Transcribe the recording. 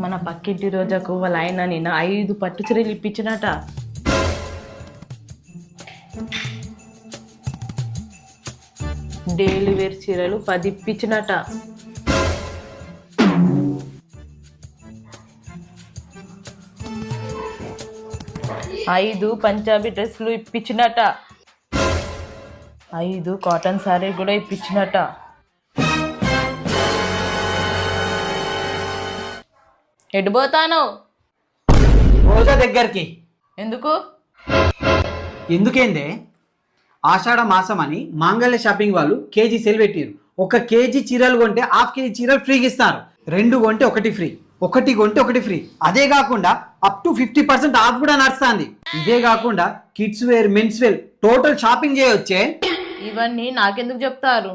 మన పక్కింటి రోజాకు వాళ్ళ ఆయన నిన్న 5 పట్టు చీరలు ఇప్పించినట. డైలీ వేర్ చీరలు 10 ఇప్పించినట. ఐదు పంజాబీ డ్రెస్సులు ఇప్పించినట. 5 కాటన్ శారీ కూడా ఇప్పించినట. ఎడిపోతాను రోజా దగ్గరికి. ఎందుకు? ఎందుకేందే, ఆషాఢ మాసం అని మాంగళ్య షాపింగ్ వాళ్ళు కేజీ సేల్ పెట్టారు. 1 కేజీ చీరలు కొంటే ½ కేజీ చీరలు ఫ్రీగా ఇస్తారు. 2 కొంటే 1 ఫ్రీ, 1 కొంటే 1 ఫ్రీ. అదే కాకుండా అప్ టు 50% ఆఫ్ కూడా నడుస్తుంది. ఇదే కాకుండా kids wear, men's wear total shopping చేయొచ్చే. ఇవన్నీ నాకెందుకు చెప్తారు?